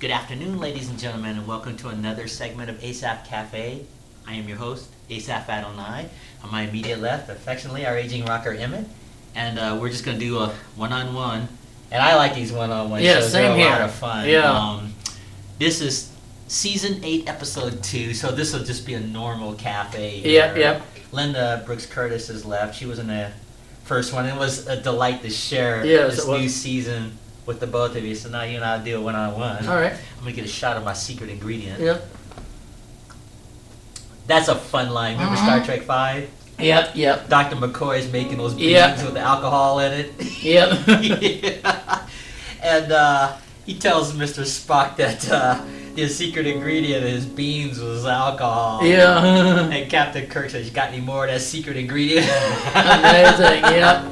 Good afternoon, ladies and gentlemen, and welcome to another segment of Asaph Cafe. I am your host, Asaph Adonai. On my immediate left, affectionately, our aging rocker Emmet, and we're just going to do a one-on-one. And I like these one-on-one shows. Same They're a here. lot of fun. Yeah. This is Season 8, Episode 2, so this will just be a normal cafe here. Yep. Linda Brooks Curtis has left. She was in the first one. It was a delight to share Yes, this it was. new season with the both of you. So now you and I'll do a one-on-one. All right. I'm going to get a shot of my secret ingredient. Yep. That's a fun line. Remember Star Trek 5? Yep. Dr. McCoy's making those beans Yep. with the alcohol in it. Yep. Yeah. And he tells Mr. Spock that his secret ingredient in his beans was alcohol. Yeah. And Captain Kirk says, "You got any more of that secret ingredient?" Amazing. Yep.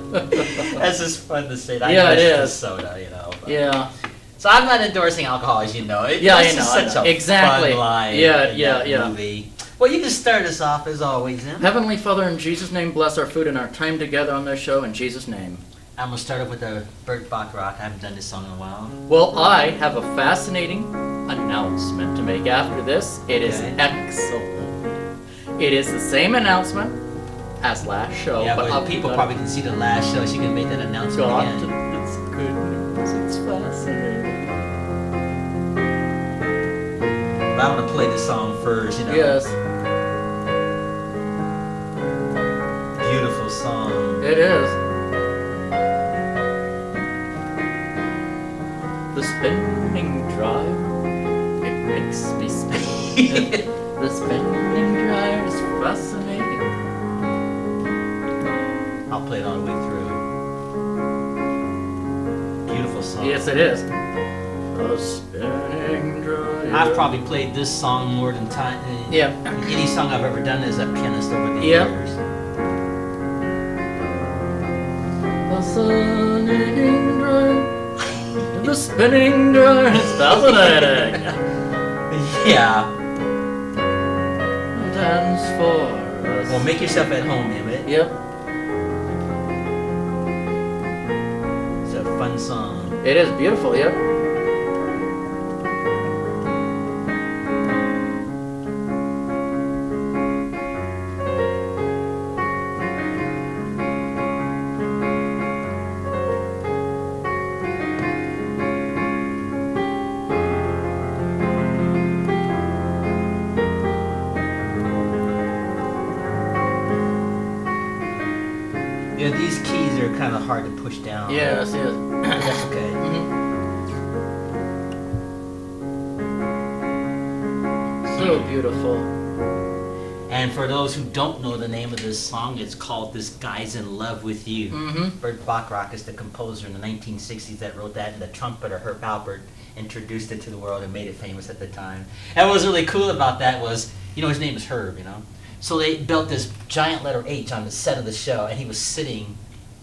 That's just fun to say. I Yeah, know it it's is. just soda, you know. But. Yeah. So I'm not endorsing alcohol, as you know. Yeah, It's I just know. such a Exactly. fun line Yeah, in yeah, that yeah. movie. Well, you can start us off as always, Em. Heavenly Father, in Jesus' name, bless our food and our time together on this show. In Jesus' name. I'm gonna start off with a Burt Bacharach. I haven't done this song in a while. Well, I have a fascinating announcement to make after this. It is Okay. excellent. It is the same announcement as last show, Yeah, but I'll- people probably can see the last show. She can make that announcement God, again. it's good news. It's fascinating. But I want to play this song first. You know. Yes, Beautiful song. it is. The spinning drive, it makes me spin. The spinning drive is fascinating. I'll play it all the way through. Beautiful song. Yes, it is. The spinning drive. I've probably played this song more than Yeah. any song I've ever done as a pianist over the Yeah. years. The spinning drive. The spinning drive is fascinating. Yeah. Dance for us. Well, make yourself at home, Emmet. Yep, It's a fun song. it is beautiful. Yep. Yeah, these keys are kind of hard to push down. Yes, yes. That's okay. So beautiful. And for those who don't know the name of this song, it's called "This Guy's in Love with You." Mm-hmm. Burt Bacharach is the composer in the 1960s that wrote that, and the trumpeter Herb Alpert introduced it to the world and made it famous at the time. And what was really cool about that was, you know, his name is Herb, you know. So they built this giant letter H on the set of the show, and he was sitting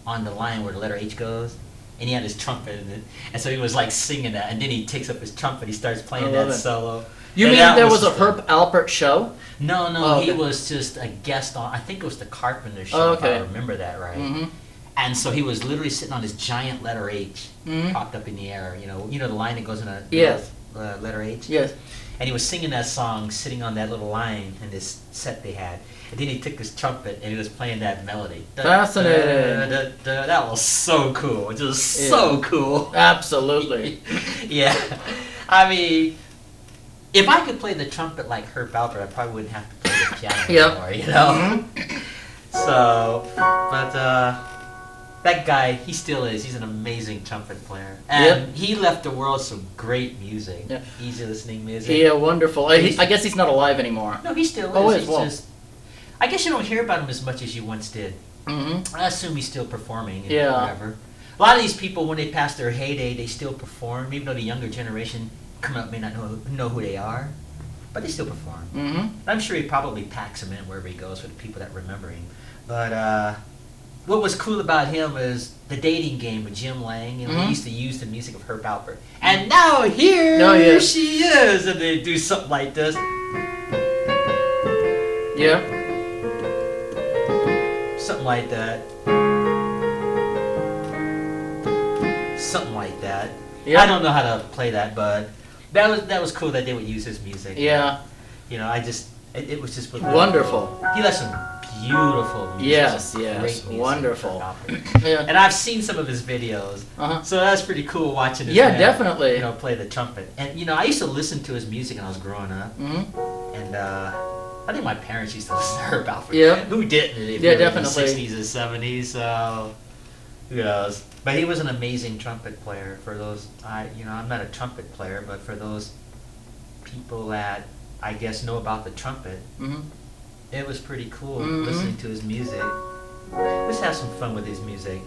on the line where the letter H goes, and he had his trumpet in it, and so he was like singing that, and then he takes up his trumpet, he starts playing I that love it. solo. You And mean that there was a fun. Herb Alpert show? No, Oh, he okay. was just a guest on, I think it was the Carpenter show, Oh, if I okay. remember that right. Mm-hmm. And so he was literally sitting on this giant letter H, Mhm. propped up in the air, you know the line that goes in a Yes. letter H? Yes. And he was singing that song, sitting on that little line in this set they had. And then he took his trumpet and he was playing that melody. Fascinating. That was so cool. Just Yeah. so cool. Absolutely. Yeah. I mean, if I could play the trumpet like Herb Alpert, I probably wouldn't have to play the piano Yep. anymore, you know? So, but that guy, he still is. He's an amazing trumpet player. And he left the world some great music. Yeah. Easy listening music. Yeah, wonderful. I guess he's not alive anymore. No, he still is. Oh, is, He's well. just, I guess you don't hear about him as much as you once did. Mm-hmm. I assume he's still performing and Yeah. whatever. A lot of these people, when they pass their heyday, they still perform, even though the younger generation coming up may not know who they are, but they still perform. Mm-hmm. I'm sure he probably packs them in wherever he goes for the people that remember him. But what was cool about him is the dating game with Jim Lang. You know, Mhm. he used to use the music of Herb Alpert. And now here Oh, yeah. she is, and they do something like this. Yeah. Something like that. Something like that. Yeah. I don't know how to play that, but that was cool that they would use his music. Yeah. You know, it was just Wonderful. He left some beautiful music. Yes, some yes, great music wonderful. for Yeah. And I've seen some of his videos, so that's pretty cool watching his man, definitely. you know, play the trumpet. And you know, I used to listen to his music when I was growing up, and I think my parents used to listen to Herb Alpert. Yeah. Who didn't? If Yeah, you were definitely. In the 60s and 70s, so who knows? But he was an amazing trumpet player. For those, I'm not a trumpet player, but for those people that I guess know about the trumpet, it was pretty cool listening to his music. Let's have some fun with his music.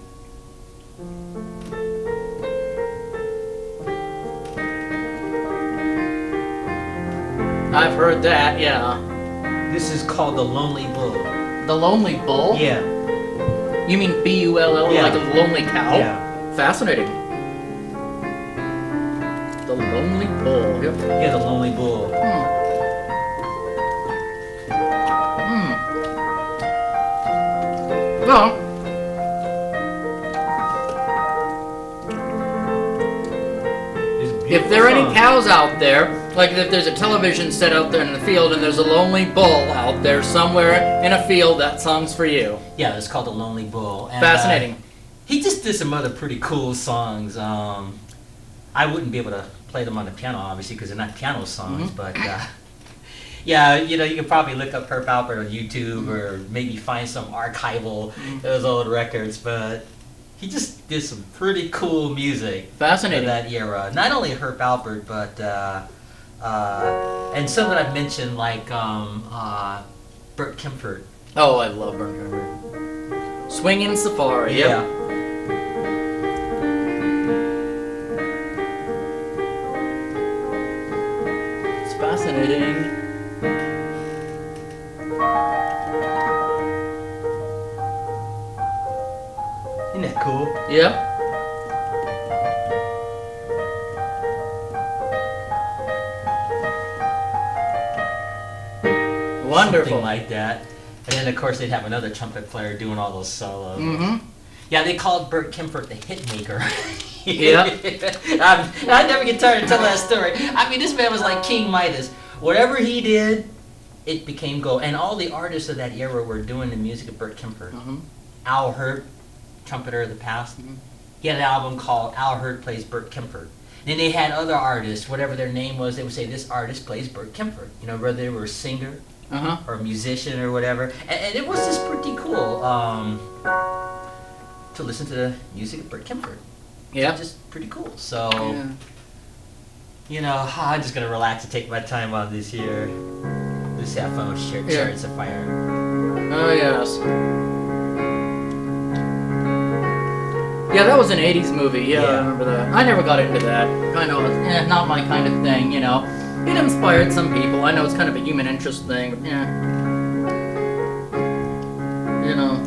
I've heard that, yeah. This is called The Lonely Bull. The Lonely Bull? Yeah. You mean B-U-L-L, Yeah. like a lonely cow? Yeah. Fascinating. The Lonely Bull. Yep. Yeah, The Lonely Bull. Well, if there are any cows out there, like if there's a television set out there in the field and there's a lonely bull out there somewhere in a field, that song's for you. Yeah, it's called The Lonely Bull. And, Fascinating. He just did some other pretty cool songs. I wouldn't be able to play them on the piano, obviously, because they're not piano songs, but yeah, you know, you can probably look up Burt Bacharach on YouTube or maybe find some archival of those old records, but he just did some pretty cool music. Fascinating. For that era. Not only Herb Alpert, but and some that I've mentioned, like Burt Bacharach. Oh, I love Burt Bacharach. Swingin' Safari. Yeah. Yep. It's fascinating. Isn't that cool? Yep. Wonderful. Something like that. And then, of course, they'd have another trumpet player doing all those solos. Yeah, they called Burt Bacharach the hit maker. Yeah. I never get tired of telling that story. I mean, this man was like King Midas. Whatever he did, it became gold. And all the artists of that era were doing the music of Burt Bacharach. Al Hirt, trumpeter of the past, he had an album called Al Hirt Plays Burt Bacharach. Then they had other artists, whatever their name was, they would say, this artist plays Burt Bacharach. You know, whether they were a singer or a musician or whatever. And it was just pretty cool to listen to the music of Burt Bacharach. Yeah. Just pretty cool. So, you know, I'm just going to relax and take my time on this here. Let's have fun with Chariots of Fire. Oh, yes. Yeah, that was an 80s movie. Yeah, I remember that. I never got into that. Kind of, not my kind of thing, you know. It inspired some people. I know it's kind of a human interest thing, but yeah. You know.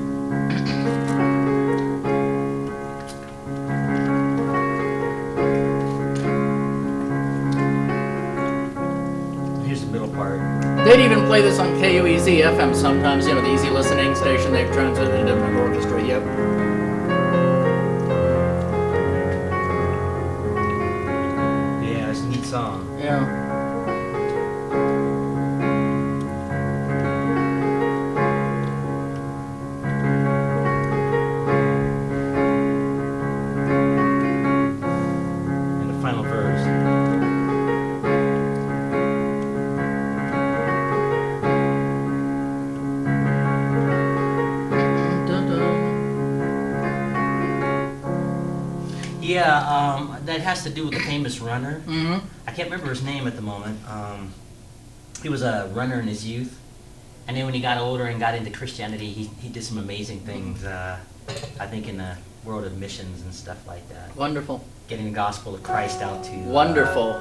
Here's the middle part. They'd even play this on KUEZ FM sometimes, you know, the easy listening station they've transmitted into an orchestra, yep. Yeah, it's a neat song. Yeah. And the final verse. Yeah, that has to do with the famous runner. I can't remember his name at the moment. He was a runner in his youth, and then when he got older and got into Christianity, he did some amazing things. I think in the world of missions and stuff like that. Wonderful. Getting the gospel of Christ out to Wonderful.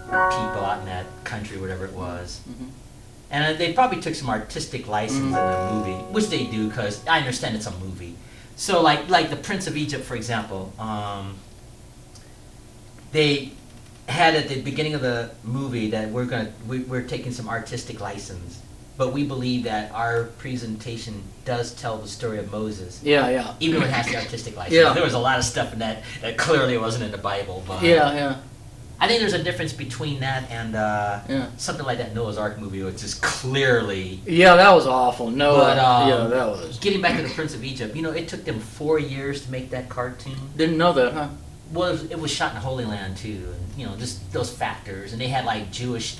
People out in that country, whatever it was. And they probably took some artistic license in the movie, which they do, because I understand it's a movie. So like the Prince of Egypt, for example, they had at the beginning of the movie that we're taking some artistic license, but we believe that our presentation does tell the story of Moses. Yeah, yeah. Even though it has the artistic license. Yeah. There was a lot of stuff in that that clearly wasn't in the Bible, but Yeah, yeah. I think there's a difference between that and something like that Noah's Ark movie, which is clearly. Yeah, that was awful. No, But, yeah, that was. Getting back to the Prince of Egypt, it took them 4 years to make that cartoon. Didn't know that, huh? Well, it was shot in the Holy Land too, and just those factors, and they had like Jewish,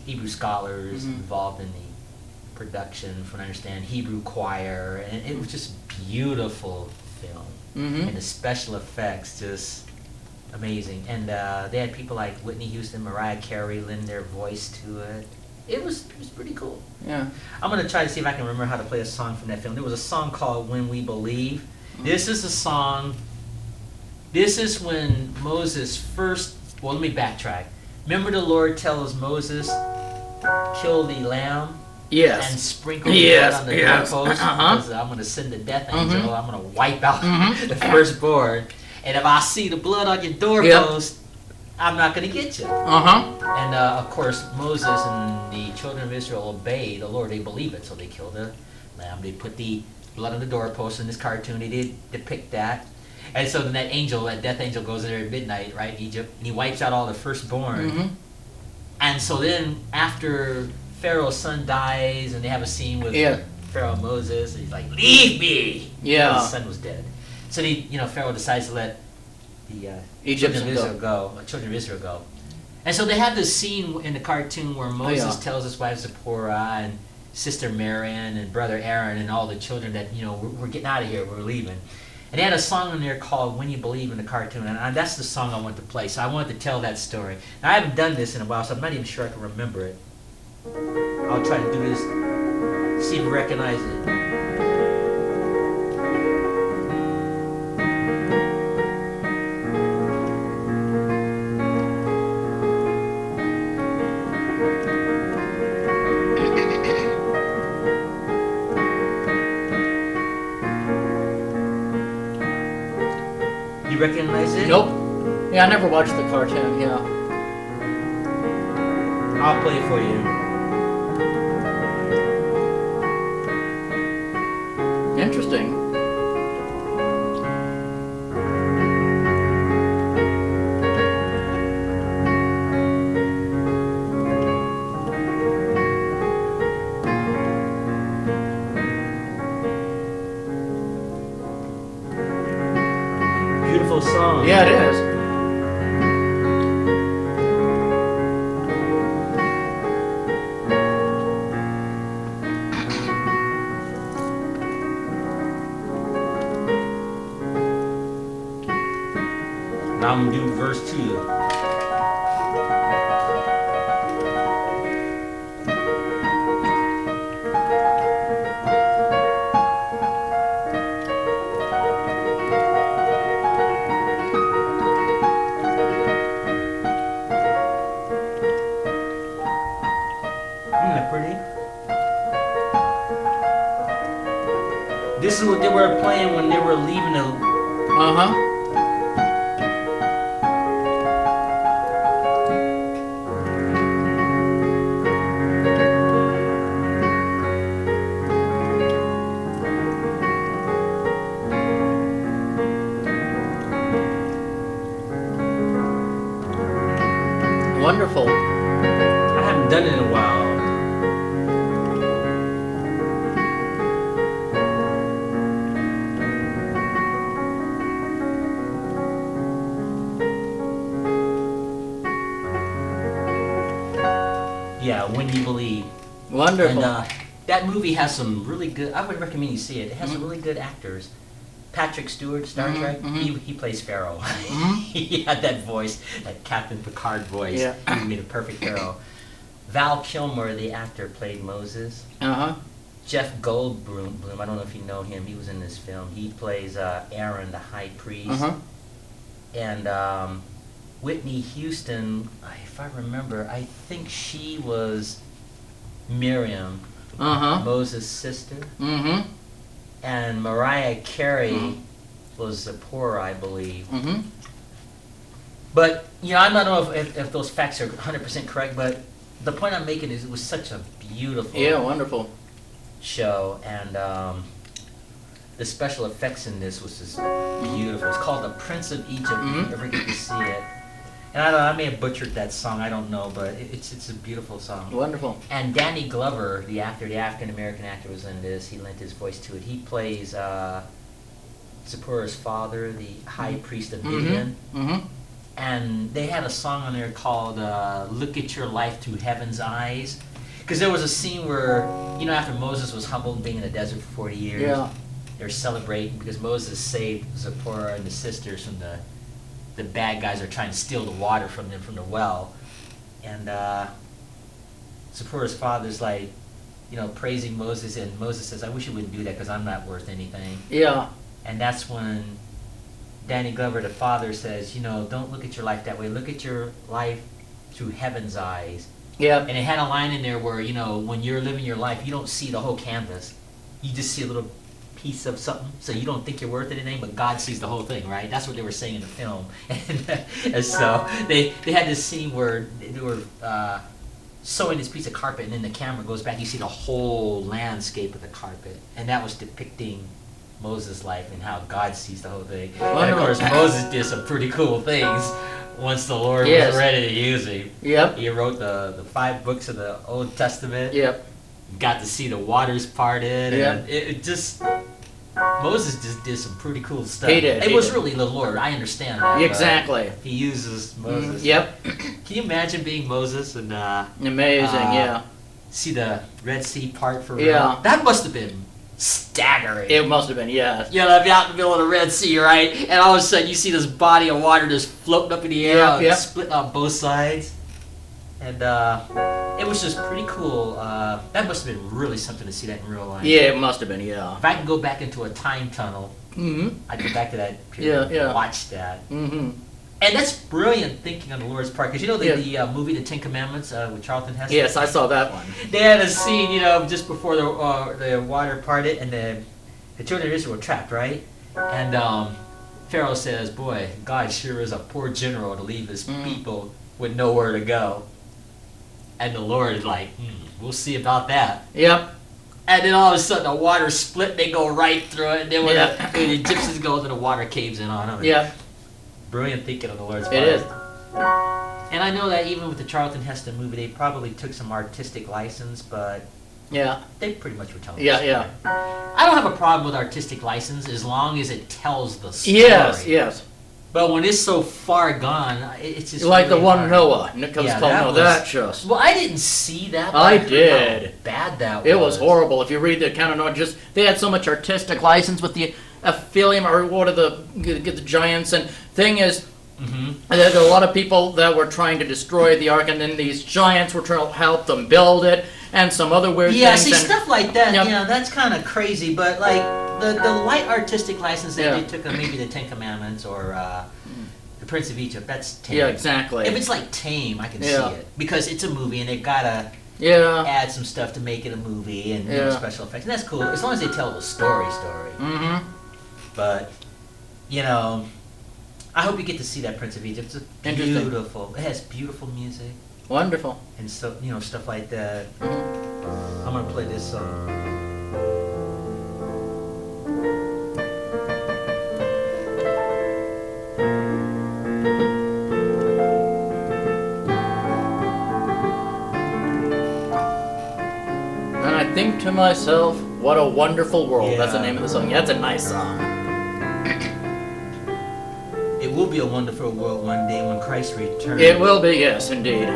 Hebrew scholars involved in the production, from what I understand, Hebrew choir, and it was just beautiful film, and the special effects just amazing, and they had people like Whitney Houston, Mariah Carey lend their voice to it. It was pretty cool. Yeah. I'm gonna try to see if I can remember how to play a song from that film. There was a song called "When We Believe." This is a song. This is when Moses first. Well, let me backtrack. Remember, the Lord tells Moses, "Kill the lamb." Yes. And sprinkle the blood on the doorpost. Because I'm going to send the death angel. I'm going to wipe out the firstborn. And if I see the blood on your doorpost, I'm not going to get you. And of course, Moses and the children of Israel obey the Lord. They believe it. So they kill the lamb. They put the blood on the doorpost. In this cartoon, they did depict that. And so then that death angel goes in there at midnight, right, Egypt, and he wipes out all the firstborn. And so then after Pharaoh's son dies, and they have a scene with Pharaoh and Moses, and he's like, "Leave me!" Yeah. His son was dead. So Pharaoh decides to let the Egyptians children of Israel go. And so they have this scene in the cartoon where Moses tells his wife Zipporah and sister Miriam and brother Aaron and all the children that, we're getting out of here, we're leaving. And they had a song in there called "When You Believe" in the cartoon, and that's the song I wanted to play. So I wanted to tell that story. Now, I haven't done this in a while, so I'm not even sure I can remember it. I'll try to do this, see if you recognize it. You recognize it? Nope. Yeah, I never watched the cartoon, yeah. I'll play it for you. Interesting. Beautiful song. Yeah, it is. Now I'm going to do verse 2. Isn't that pretty? This is what they were playing when they were leaving the... Wonderful. I haven't done it in a while. Yeah, When You Believe. Wonderful. And that movie has some really good, I would recommend you see it. It has some really good actors. Patrick Stewart, Star Trek, he plays Pharaoh. He had that voice, that Captain Picard voice. Yeah. He made a perfect Pharaoh. Val Kilmer, the actor, played Moses. Jeff Goldblum, I don't know if you know him, he was in this film. He plays Aaron, the high priest. And Whitney Houston, if I remember, I think she was Miriam, Moses' sister. And Mariah Carey was Zipporah, I believe. But, I don't know if those facts are 100% correct, but the point I'm making is it was such a beautiful wonderful show, and the special effects in this was just beautiful. It's called The Prince of Egypt, if you ever get to see it. And I don't know, I may have butchered that song, I don't know, but it's a beautiful song. Wonderful. And Danny Glover, the actor, the African-American actor was in this, he lent his voice to it. He plays Zipporah's father, the high priest of Midian. Mm-hmm. And they had a song on there called Look at Your Life Through Heaven's Eyes. Because there was a scene where, you know, after Moses was humbled being in the desert for 40 years, Yeah. they were celebrating because Moses saved Zipporah and the sisters from the bad guys that are trying to steal the water from them from the well. And Zipporah's father's like, you know, praising Moses, and Moses says, I wish you wouldn't do that because I'm not worth anything. Yeah. And that's when Danny Glover, the father, says, you know, don't look at your life that way. Look at your life through heaven's eyes. Yeah. And it had a line in there where, you know, when you're living your life, you don't see the whole canvas. You just see a little piece of something, so you don't think you're worth anything, but God sees the whole thing, right? That's what they were saying in the film. And so they had this scene where they were sewing this piece of carpet, and then the camera goes back, you see the whole landscape of the carpet. And that was depicting Moses' life and how God sees the whole thing. And of course, Moses did some pretty cool things once the Lord was ready to use him. Yep. He wrote the 5 books of the Old Testament. Yep. Got to see the waters parted. Yep. And it just... Moses just did some pretty cool stuff. He did. It was really the Lord. I understand that. Exactly. He uses Moses. Yep. Can you imagine being Moses and Amazing, yeah. see the Red Sea part for real? Yeah. That must have been staggering. It must have been, yeah. You know, out in the middle of the Red Sea, right? And all of a sudden you see this body of water just floating up in the air, and split on both sides. And it was just pretty cool. That must have been really something to see that in real life. Yeah, it must have been, yeah. If I can go back into a time tunnel, I'd go back to that period and watch that. Mm-hmm. And that's brilliant thinking on the Lord's part. Because you know the movie The 10 Commandments with Charlton Heston? Yes, I saw that one. They had a scene, you know, just before the water parted and the children of Israel were trapped, right? And Pharaoh says, boy, God sure is a poor general to leave his people with nowhere to go. And the Lord is like, we'll see about that. Yep. And then all of a sudden the water split, they go right through it, and then when the Egyptians go, then the water caves in on them. Yep. Brilliant thinking on the Lord's part. It is. And I know that even with the Charlton Heston movie, they probably took some artistic license, but they pretty much were telling the story. Yeah. I don't have a problem with artistic license as long as it tells the story. Yes. But when it's so far gone, it's just like really the one hard. Noah. And it comes called Noah. That just. Well, I didn't see that. I heard did. How bad that was. It was horrible. If you read the account of Noah, they had so much artistic license with the Ephraim, or what are the giants. And thing is, there's a lot of people that were trying to destroy the ark, and then these giants were trying to help them build it, and some other weird things. Yeah, see, stuff like that, Yep. you know, that's kind of crazy, but like the light artistic license that they took on maybe the 10 Commandments or the Prince of Egypt, that's tame. Yeah, exactly. If it's like tame, I can see it. Because it's a movie and they've got to add some stuff to make it a movie and special effects. And that's cool, as long as they tell the story. Mm-hmm. But, you know, I hope you get to see that Prince of Egypt. It's beautiful. It has beautiful music. Wonderful. And so, you know, stuff like that. Mm-hmm. I'm going to play this song. I think to myself, what a wonderful world. That's the name of the song. Yeah, that's a nice song. It will be a wonderful world one day when Christ returns. It will be, yes, indeed.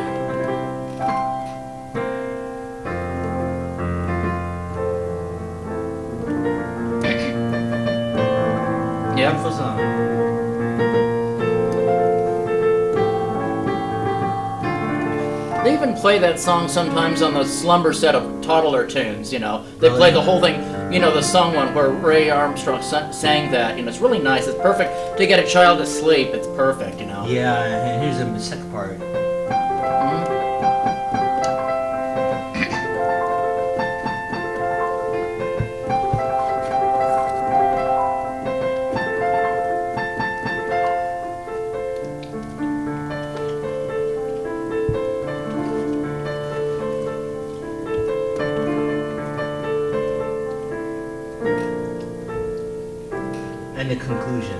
Beautiful song. They even play that song sometimes on the slumber set of Toddler tunes, you know. They play the whole thing, you know, the song one where Ray Armstrong sang that. You know, it's really nice. It's perfect to get a child to sleep. It's perfect, you know. Yeah, and here's the second part. And the conclusion.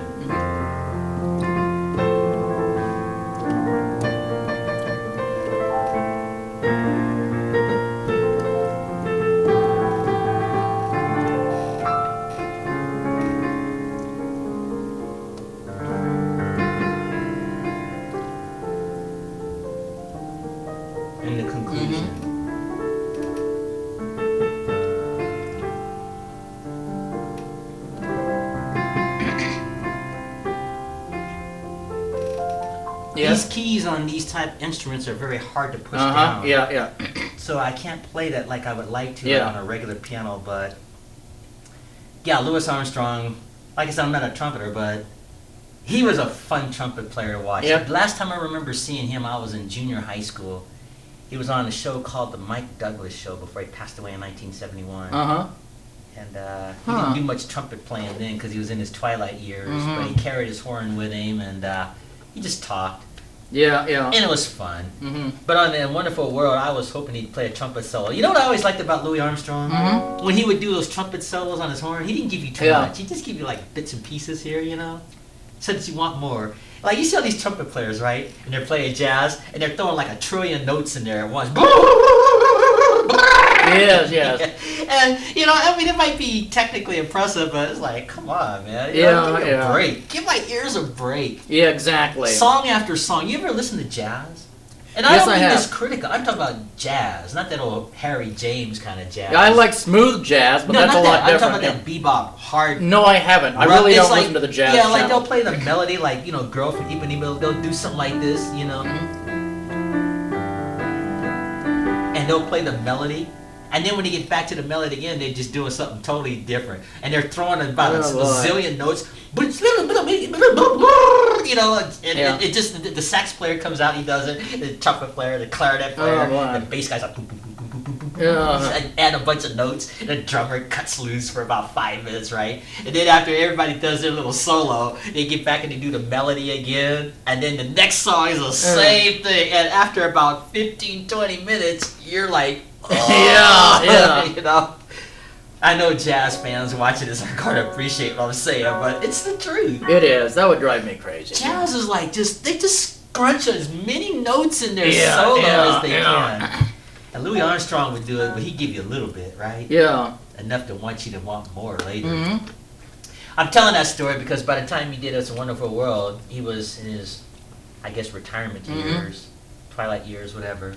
in the conclusion. These keys on these type instruments are very hard to push down. Yeah. So I can't play that like I would like to on a regular piano, but yeah, Louis Armstrong, like I said, I'm not a trumpeter, but he was a fun trumpet player to watch. Yep. The last time I remember seeing him, I was in junior high school. He was on a show called The Mike Douglas Show before he passed away in 1971. And he didn't do much trumpet playing then because he was in his twilight years, but he carried his horn with him, and he just talked. Yeah. And it was fun. But on A Wonderful World, I was hoping he'd play a trumpet solo. You know what I always liked about Louis Armstrong? When he would do those trumpet solos on his horn, he didn't give you too much. He'd just give you like bits and pieces here, you know? So that you want more. Like you see all these trumpet players, right? And they're playing jazz, and they're throwing like a trillion notes in there at once. Yes. And, you know, I mean, it might be technically impressive, but it's like, come on, man. You Yeah, know, give me yeah. a break. Give my ears a break. Yeah, exactly. Song after song. You ever listen to jazz? And Yes, I I don't mean have. this critical. I'm talking about jazz, not that old Harry James kind of jazz. Yeah, I like smooth jazz, but no, that's not a lot that. I'm different. talking about that bebop, hard. No, I haven't. I really don't listen to the jazz Yeah, like channel. they'll play the melody, like, you know, Girl from Ipanema, they'll do something like this, you know. And they'll play the melody. And then when they get back to the melody again, they're just doing something totally different. And they're throwing about a zillion notes. But it's, you know, and it just, the sax player comes out, he does it. The trumpet player, the clarinet player, the bass guy's like, boop, boop, boop, boop, boop, boop, boop, and add a bunch of notes. And the drummer cuts loose for about 5 minutes, right? And then after everybody does their little solo, they get back and they do the melody again. And then the next song is the same thing. And after about 15, 20 minutes, you're like, Yeah. you know, I know jazz fans watching this are going to appreciate what I'm saying, but it's the truth. It is. That would drive me crazy. Jazz is like they just scrunch as many notes in their solo as they can. And Louis Armstrong would do it, but he'd give you a little bit, right? Yeah. Enough to want you to want more later. I'm telling that story because by the time he did It's a Wonderful World, he was in his, I guess, retirement years, twilight years, whatever.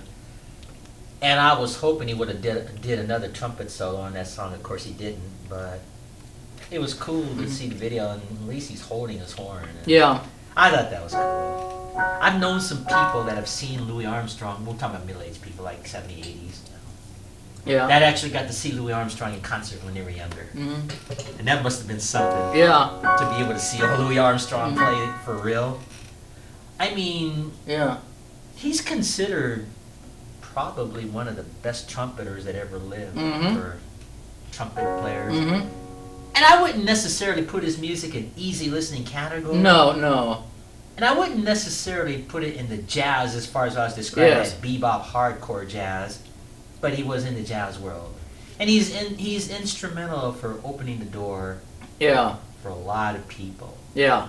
And I was hoping he would have did another trumpet solo on that song. Of course he didn't, but it was cool to see the video, and at least he's holding his horn. Yeah. I thought that was cool. I've known some people that have seen Louis Armstrong, we're talking about middle-aged people, like 70s, 80s, Yeah. that actually got to see Louis Armstrong in concert when they were younger. And that must have been something Yeah. to be able to see Louis Armstrong play for real. I mean, Yeah. he's considered probably one of the best trumpeters that ever lived for trumpet players. And I wouldn't necessarily put his music in easy listening category. No. And I wouldn't necessarily put it in the jazz as far as I was describing Yes. as bebop hardcore jazz, but he was in the jazz world. And he's instrumental for opening the door Yeah. for a lot of people Yeah.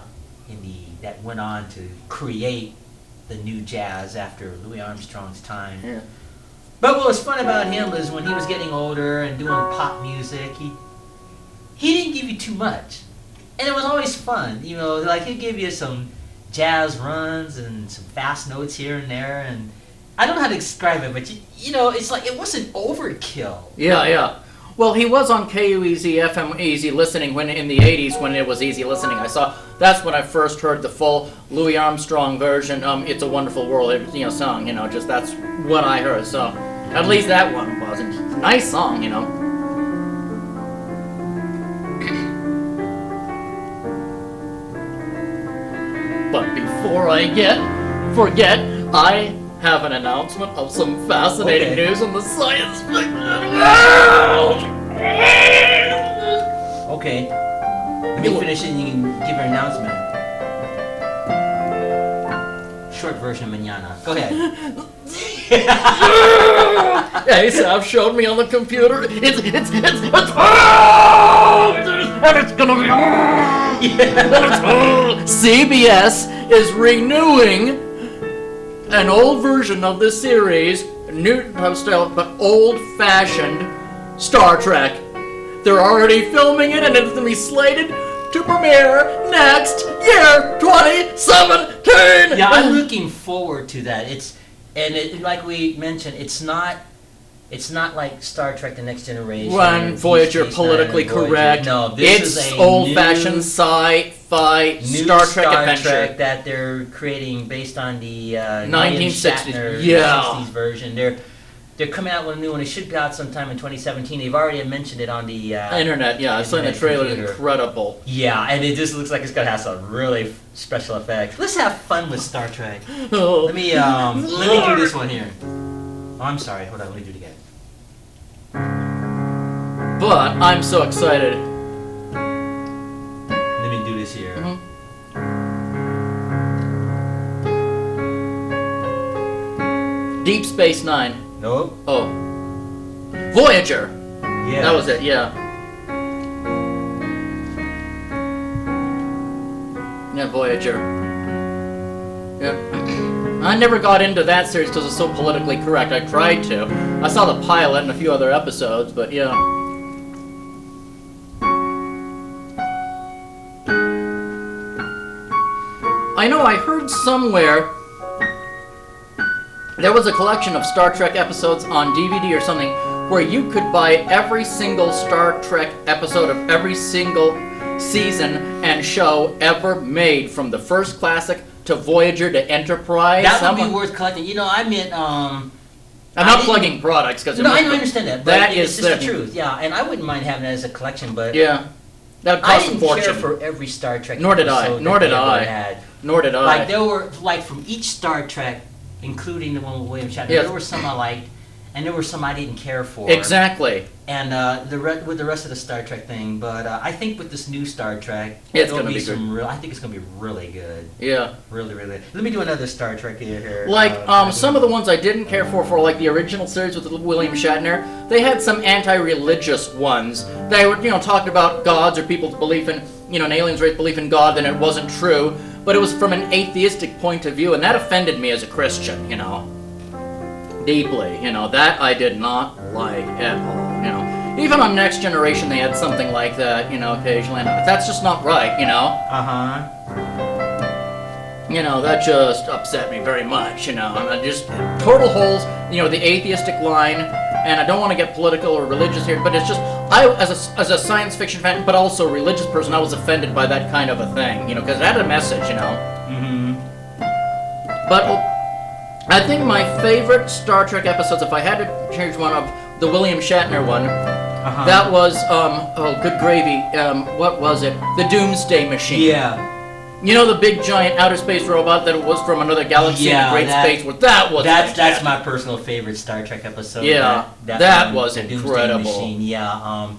that went on to create the new jazz after Louis Armstrong's time. Yeah. But what was fun about him was when he was getting older and doing pop music, he didn't give you too much. And it was always fun, you know, like he'd give you some jazz runs and some fast notes here and there, and I don't know how to describe it, but you know, it's like it wasn't overkill. Yeah. Well, he was on KUEZ FM Easy Listening when in the 80s when it was Easy Listening. That's when I first heard the full Louis Armstrong version. It's a Wonderful World, song. Just that's what I heard. So at least that one was a nice song. But before I forget, I have an announcement of some fascinating news in the science fiction world. Okay. Let me finish it and you can give your announcement. Short version, manana. Go ahead. Asaph showed me on the computer. It's and it's gonna be. CBS is renewing an old version of this series, new style, but old-fashioned Star Trek. They're already filming it, and it's gonna be slated to premiere next year, 2017. Yeah, I'm looking forward to that. And like we mentioned, it's not like Star Trek: The Next Generation. One Voyager, Space politically Nine, Voyager. correct. No, this it's is a old-fashioned new sci-fi Star Trek adventure. Trek that they're creating based on the 1960s. Shatner Yeah. 60s version. They're coming out with a new one. It should be out sometime in 2017. They've already mentioned it on the Internet. Yeah, I saw in the Internet trailer. computer. Incredible. Yeah, and it just looks like it's gonna have some really special effects. Let's have fun with Star Trek. Oh. Let me do this one here. Oh, I'm sorry. Hold on. Let me do it again. But I'm so excited. Let me do this here. Deep Space Nine. Nope. Oh. Voyager. Yeah. That was it, yeah. Yeah, Voyager. Yeah. I never got into that series because it's so politically correct. I tried to. I saw the pilot and a few other episodes, but yeah. I know I heard somewhere there was a collection of Star Trek episodes on DVD or something where you could buy every single Star Trek episode of every single season and show ever made, from the first classic to Voyager to Enterprise. That would be worth collecting. You know, I meant I'm not plugging products because no, I understand that. But that it's is just the truth. Yeah, and I wouldn't mind having it as a collection, but yeah, that would I cost a didn't fortune. care for every Star Trek. Nor did I. episode Nor that did they ever I. had. Nor did I. Like there were from each Star Trek, including the one with William Shatner. Yes. There were some I liked, and there were some I didn't care for. Exactly. And with the rest of the Star Trek thing, but I think with this new Star Trek, It's there'll gonna be some real. I think it's gonna be really good. Yeah. Really, really. Let me do another Star Trek here. Like, some of the ones I didn't care for like the original series with William Shatner, they had some anti-religious ones. They were, talked about gods or people's belief in, an alien's race belief in God, and it wasn't true, but it was from an atheistic point of view, and that offended me as a Christian, deeply. That I did not like at all, Even on Next Generation, they had something like that, occasionally, and that's just not right, Uh-huh. That just upset me very much, and I just, total holes, the atheistic line, and I don't want to get political or religious here, but it's just, as a science fiction fan, but also a religious person, I was offended by that kind of a thing, because it had a message, Mm-hmm. But I think my favorite Star Trek episodes, if I had to change one, of the William Shatner one, that was, good gravy, what was it? The Doomsday Machine. Yeah. The big giant outer space robot that was from another galaxy in a great space war. That's my personal favorite Star Trek episode. Yeah, that was the Doomsday incredible. Machine. Yeah.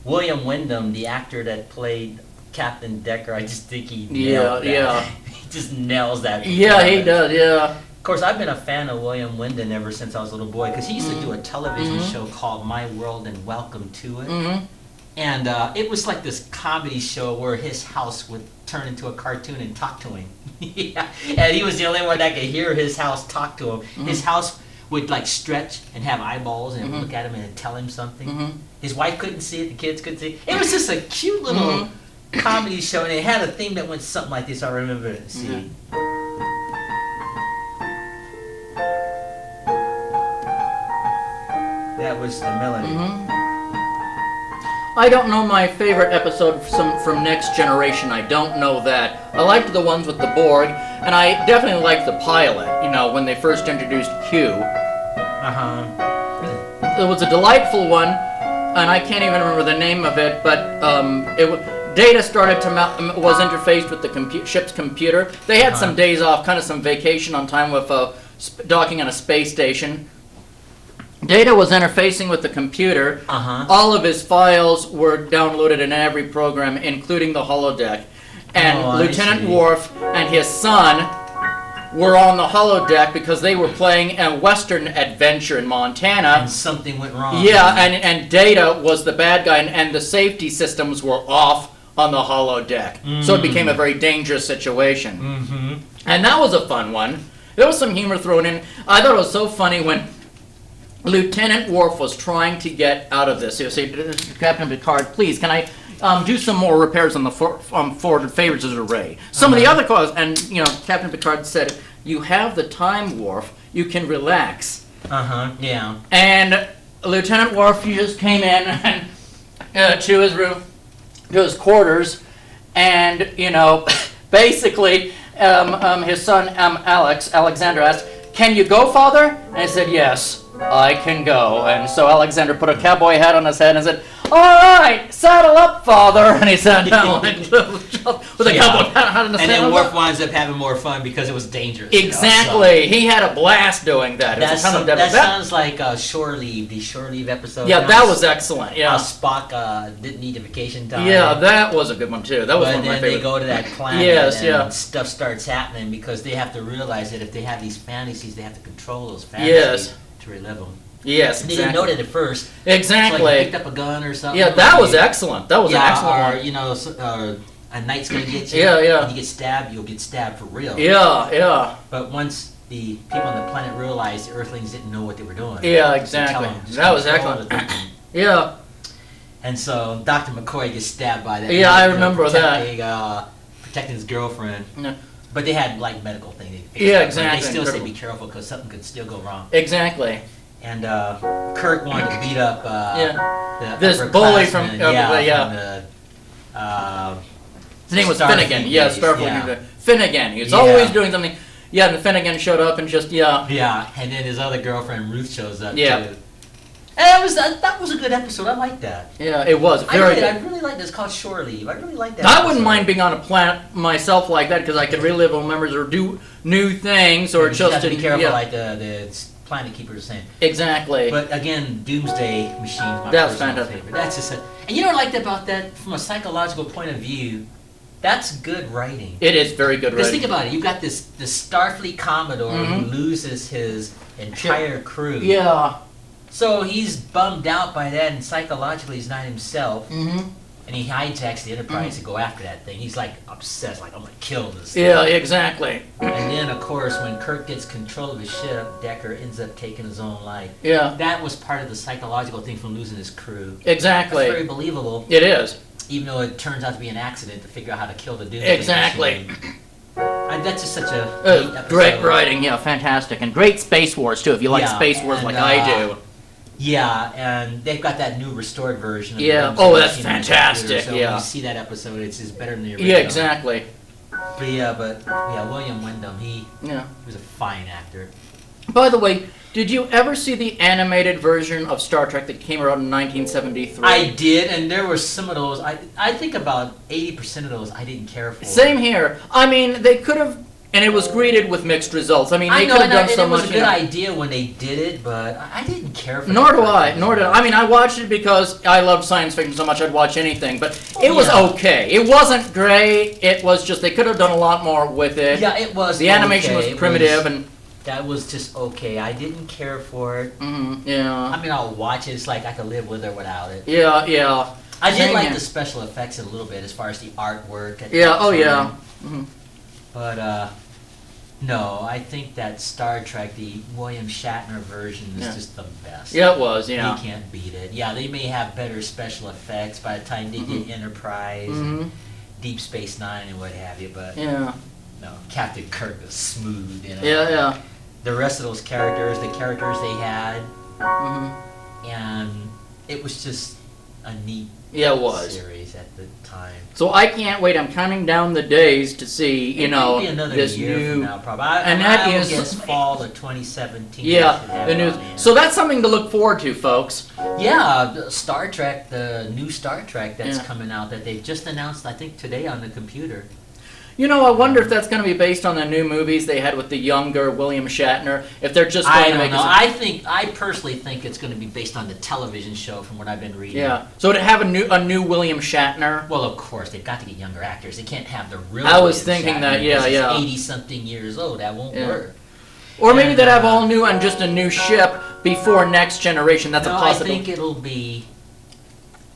William Wyndham, the actor that played Captain Decker, I just think he nailed that. He just nails that. Yeah, he does. Yeah. Of course, I've been a fan of William Wyndham ever since I was a little boy, because he used to do a television show called My World and Welcome to It. And it was like this comedy show where his house would turn into a cartoon and talk to him. Yeah. And he was the only one that could hear his house talk to him. His house would like stretch and have eyeballs and look at him and tell him something. His wife couldn't see it, the kids couldn't see it. It was just a cute little comedy show, and it had a theme that went something like this. I remember it. See. That was the melody. I don't know my favorite episode from Next Generation. I don't know that. I liked the ones with the Borg, and I definitely liked the pilot, when they first introduced Q. It was a delightful one, and I can't even remember the name of it, but Data started to was interfaced with the ship's computer. They had some days off, kind of some vacation on time with docking on a space station. Data was interfacing with the computer. All of his files were downloaded in every program, including the holodeck. And Lieutenant Worf and his son were on the holodeck because they were playing a Western adventure in Montana. And something went wrong. Yeah, and Data was the bad guy, and the safety systems were off on the holodeck. So it became a very dangerous situation. And that was a fun one. There was some humor thrown in. I thought it was so funny when Lieutenant Worf was trying to get out of this. He would say, Captain Picard, please, can I do some more repairs on the forward phases array? Some of the other cause, and Captain Picard said, you have the time, Worf. you can relax. Yeah. And Lieutenant Worf just came in and, to his room, to his quarters, and basically his son Alexander asked, "Can you go, Father?" And he said, "Yes, I can go." And so Alexander put a cowboy hat on his head and said, "All right, saddle up, Father." And he sat down with a cowboy hat on his head. And then Worf winds up having more fun because it was dangerous. Exactly. He had a blast doing that. That sounds like Shore Leave, the Shore Leave episode. Yeah, that was excellent. Yeah. How Spock didn't need a vacation time. Yeah, that was a good one too. That was one of my favorites. But then they go to that planet and stuff starts happening because they have to realize that if they have these fantasies, they have to control those fantasies to relive them. Yes, exactly. They didn't know that at first. Exactly. So like picked up a gun or something. Yeah, that was excellent. That was an excellent one. A knight's gonna get you. Yeah. When you get stabbed, you'll get stabbed for real. Yeah. But once the people on the planet realized the Earthlings didn't know what they were doing. Yeah, exactly. That was excellent. Yeah. And so Dr. McCoy gets stabbed by that. Yeah, I remember that. Protecting his girlfriend. No. But they had like medical things. Yeah, exactly. They still say be careful because something could still go wrong. Exactly. And Kirk wanted to beat up this bully from his name was Finnegan. Starfleet. Finnegan. He was always doing something. Yeah, and Finnegan showed up and just Yeah, and then his other girlfriend Ruth shows up too. And that was a good episode. I liked that. Yeah, it was very good. I really liked this. It's called Shore Leave. I really liked that. I wouldn't mind being on a planet myself like that because I could relive old memories or do new things or you just have to be careful, like the Planet Keeper is saying. Exactly. But again, Doomsday Machine's my personal favorite. That's just and you know what I liked about that from a psychological point of view? That's good writing. It is very good writing. Because think about it. You've got this Starfleet Commodore who loses his entire crew. Yeah. So he's bummed out by that, and psychologically he's not himself. And he hijacks the Enterprise to go after that thing. He's like obsessed, like I'm gonna kill this thing. Yeah, exactly. And then of course when Kirk gets control of his ship, Decker ends up taking his own life. Yeah. That was part of the psychological thing from losing his crew. Exactly. That's very believable. It is. Even though it turns out to be an accident to figure out how to kill the Doomsday Exactly. That's just such a great writing, yeah, fantastic. And great Space Wars too, if you like Space Wars like I do. Yeah, and they've got that new restored version. Of that's fantastic. So when you see that episode, it's better than the original. Yeah, exactly. But William Wyndham, he was a fine actor. By the way, did you ever see the animated version of Star Trek that came out in 1973? I did, and there were some of those. I think about 80% of those I didn't care for. Same here. I mean, they could have. And it was greeted with mixed results. I mean, they could have done so much. It was a good idea when they did it, but I didn't care for it. Nor did I. I mean, I watched it because I loved science fiction so much I'd watch anything, but it was okay. It wasn't great. It was just, they could have done a lot more with it. Yeah, it was The animation was primitive and... That was just okay. I didn't care for it. Yeah. I mean, I'll watch it. It's like I could live with or without it. Yeah. I did like the special effects a little bit as far as the artwork. But, no, I think that Star Trek, the William Shatner version, is just the best. Yeah, it was, You can't beat it. Yeah, they may have better special effects by the time they get Enterprise and Deep Space Nine and what have you, but no, Captain Kirk was smooth. Yeah. The rest of those characters, the characters they had, and it was just a neat series at the time. So I can't wait. I'm counting down the days to see, this year new. From now, probably. I guess fall of 2017. Yeah, the news. So that's something to look forward to, folks. Yeah, Star Trek, the new Star Trek that's coming out that they've just announced, I think today on the computer. I wonder if that's going to be based on the new movies they had with the younger William Shatner. If they're just going to make it. I personally think it's going to be based on the television show, from what I've been reading. Yeah. So to have a new William Shatner. Well, of course they've got to get younger actors. They can't have the real. I was thinking that. Yeah. 80-something years old. That won't work. Or maybe they'd have all new on just a new ship before Next Generation. That's a possibility. I think it'll be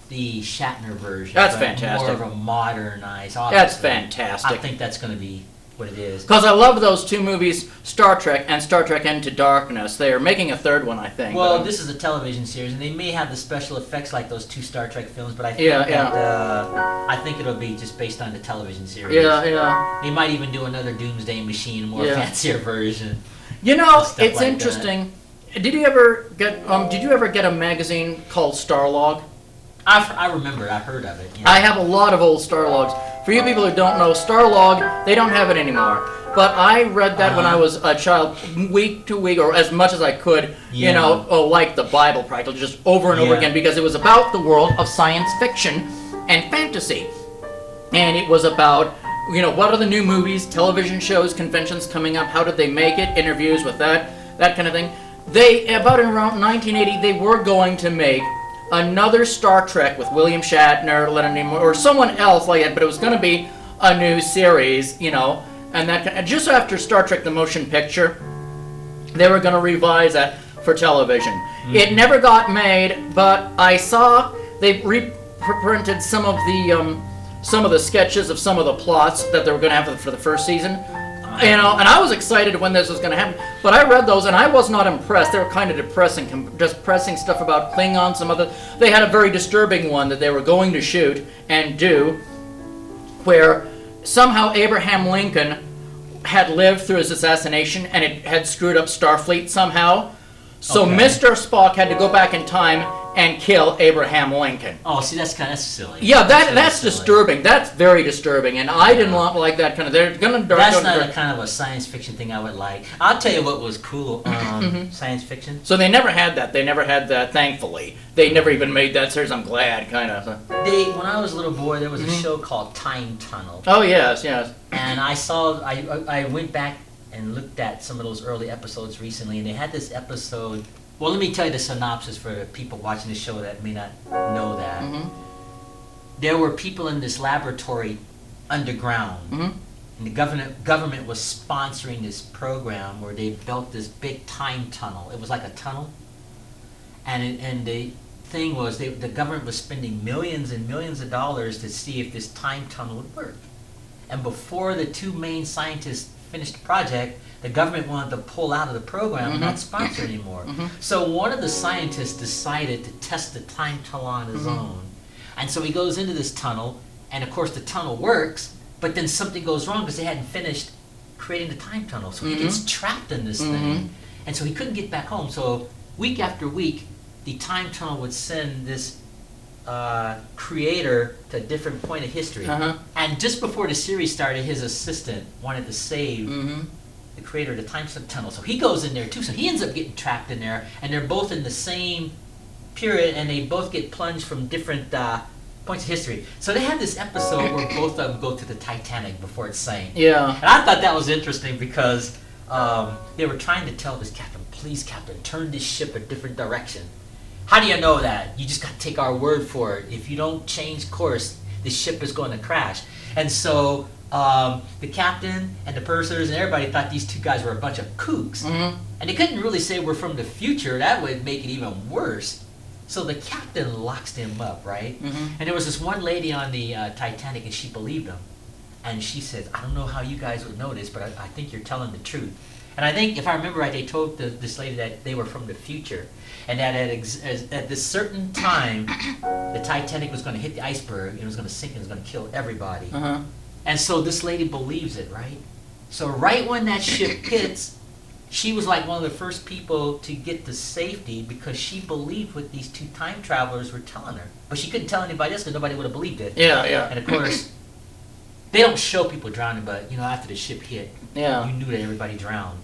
the Shatner version. That's fantastic. More of a modernized. That's fantastic. I think that's going to be what it is. Because I love those two movies, Star Trek and Star Trek Into Darkness. They are making a third one, I think. Well, this is a television series, and they may have the special effects like those two Star Trek films, but I think I think it'll be just based on the television series. Yeah. They might even do another Doomsday Machine, a more fancier version. You know, stuff it's like interesting. Did you ever get a magazine called Starlog? I remember it. I heard of it. Yeah. I have a lot of old Starlogs. For you people who don't know, Starlog, they don't have it anymore. But I read that when I was a child, week to week, or as much as I could, you know, like the Bible practically, just over and over again, because it was about the world of science fiction and fantasy. And it was about, you know, what are the new movies, television shows, conventions coming up, how did they make it, interviews with that kind of thing. About around 1980, they were going to make another Star Trek with William Shatner, Leonard Nimoy, or someone else like that, but it was going to be a new series, you know, and just after Star Trek the Motion Picture, they were going to revise that for television. It never got made, but I saw they reprinted some of the sketches of some of the plots that they were going to have for the first season. You know, and I was excited when this was going to happen, but I read those and I was not impressed. They were kind of depressing, just pressing stuff about Klingons, some other. They had a very disturbing one that they were going to shoot and do, where somehow Abraham Lincoln had lived through his assassination and it had screwed up Starfleet somehow. So Mr. Spock had to go back in time and kill Abraham Lincoln. Oh, see, that's kind of silly. Yeah, that's disturbing. That's very disturbing, and I didn't like that kind of. They're gonna. That's not a kind of a science fiction thing I would like. I'll tell you what was cool. Science fiction. So they never had that. They never had that. Thankfully, they never even made that series. I'm glad, kind of. When I was a little boy, there was a show called Time Tunnel. Oh yes. And I went back and looked at some of those early episodes recently, and they had this episode. Well, let me tell you the synopsis for people watching the show that may not know that. There were people in this laboratory underground, and the government was sponsoring this program where they built this big time tunnel. It was like a tunnel, and the thing was the government was spending millions and millions of dollars to see if this time tunnel would work. And before the two main scientists finished the project, the government wanted to pull out of the program and not sponsor it anymore. So one of the scientists decided to test the time tunnel on his own. And so he goes into this tunnel, and of course the tunnel works, but then something goes wrong because they hadn't finished creating the time tunnel. So he gets trapped in this thing, and so he couldn't get back home. So week after week, the time tunnel would send this creator to a different point of history. And just before the series started, his assistant wanted to save the creator of the time tunnel. So he goes in there too. So he ends up getting trapped in there, and they're both in the same period, and they both get plunged from different points of history. So they had this episode where both of them go to the Titanic before it sank. Yeah. And I thought that was interesting because they were trying to tell this captain, please, captain, turn this ship a different direction. How do you know that? You just got to take our word for it. If you don't change course, the ship is going to crash. And so the captain and the pursers and everybody thought these two guys were a bunch of kooks. And they couldn't really say we're from the future. That would make it even worse. So the captain locks them up, right? And there was this one lady on the Titanic, and she believed him. And she said, I don't know how you guys would know this, but I think you're telling the truth. And I think, if I remember right, they told this lady that they were from the future. And that at this certain time, the Titanic was going to hit the iceberg, and it was going to sink, and it was going to kill everybody. And so this lady believes it, right? So right when that ship hits, she was like one of the first people to get to safety because she believed what these two time travelers were telling her. But she couldn't tell anybody else because nobody would have believed it. Yeah. And of course, they don't show people drowning, but after the ship hit, you knew that everybody drowned.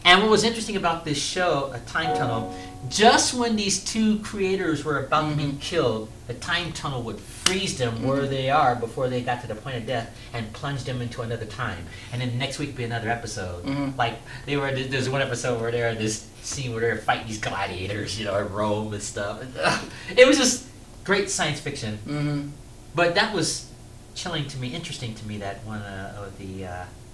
And what was interesting about this show, A Time Tunnel, just when these two creators were about to be killed, the time tunnel would freeze them where they are before they got to the point of death and plunge them into another time. And then next week would be another episode. Like there's one episode where they're in this scene where they're fighting these gladiators, in Rome and stuff. It was just great science fiction. But that was interesting to me that one of the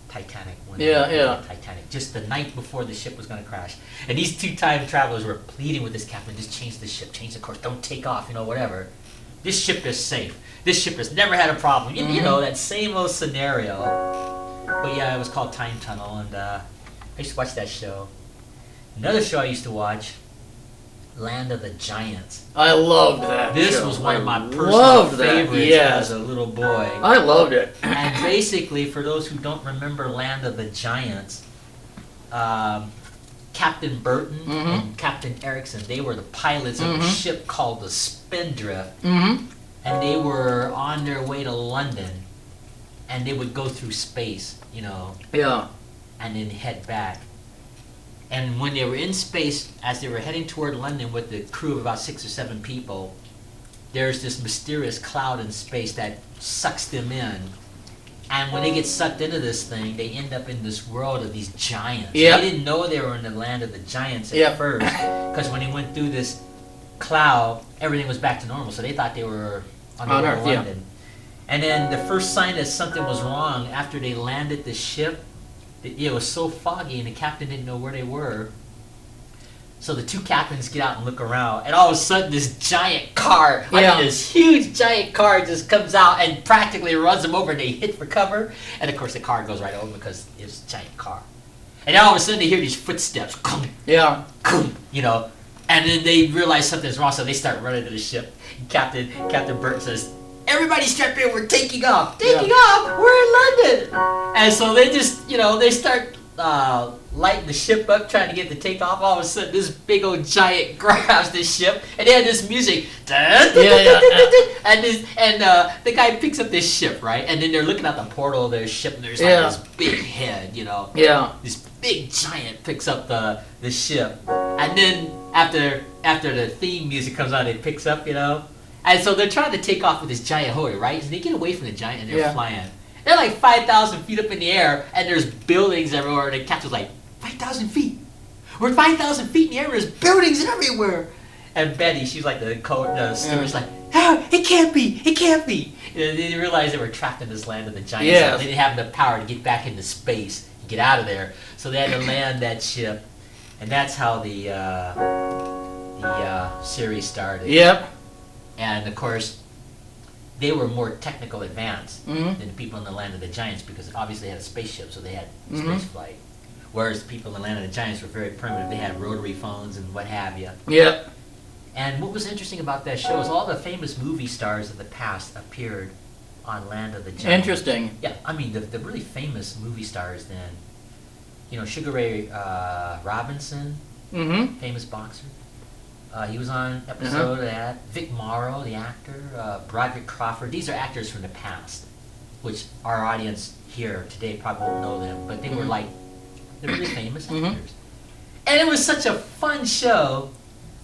Titanic. Titanic. Just the night before the ship was going to crash. And these two time travelers were pleading with this captain, just change the ship, change the course, don't take off, whatever. This ship is safe. This ship has never had a problem. You know, that same old scenario. But yeah, it was called Time Tunnel, and I used to watch that show. Another show I used to watch, Land of the Giants. I loved that This show. was one of my personal favorites as a little boy. I loved it. And basically, for those who don't remember Land of the Giants, Captain Burton and Captain Erickson, they were the pilots of a ship called the Spindrift, and they were on their way to London, and they would go through space, you know, and then head back. And when they were in space, as they were heading toward London with the crew of about 6 or 7 people, there's this mysterious cloud in space that sucks them in. And when they get sucked into this thing, they end up in this world of these giants. Yep. They didn't know they were in the land of the giants at first, because when they went through this cloud, everything was back to normal. So they thought they were on the way to London. And then the first sign that something was wrong after they landed the ship, it was so foggy and the captain didn't know where they were. So the 2 captains get out and look around, and all of a sudden this giant car, this huge giant car just comes out and practically runs them over, and they hit for cover. And of course the car goes right over because it's a giant car. And then all of a sudden they hear these footsteps, you know, and then they realize something's wrong, so they start running to the ship. Captain Burt says, "Everybody strap in, we're taking off. Taking off, we're in London." And so they just, you know, they start lighting the ship up, trying to get the takeoff. All of a sudden, this big old giant grabs this ship, and they had this music. And the guy picks up this ship, right? And then they're looking at the portal of their ship, and there's like this big head, you know. This big giant picks up the ship, and then after the theme music comes on, it picks up, you know. And so they're trying to take off with this giant hoy, right? And they get away from the giant, and they're flying. They're like 5,000 feet up in the air, and there's buildings everywhere. And the captain's like, 5,000 feet? We're 5,000 feet in the air, there's buildings everywhere. And Betty, she's like the steward's like, "Oh, it can't be, it can't be." And they realized they were trapped in this land of the giants. So they didn't have the power to get back into space and get out of there. So they had to land that ship. And that's how the series started. And of course, they were more technical advanced than the people in the land of the giants, because obviously they had a spaceship, so they had space flight. Whereas the people in the land of the giants were very primitive. They had rotary phones and what have you. And what was interesting about that show is all the famous movie stars of the past appeared on Land of the Giants. Interesting. Yeah, I mean, the really famous movie stars then, you know, Sugar Ray Robinson, famous boxer. He was on an episode of that. Vic Morrow, the actor, Broderick Crawford. These are actors from the past, which our audience here today probably won't know them, but they were like, they're really famous actors. And it was such a fun show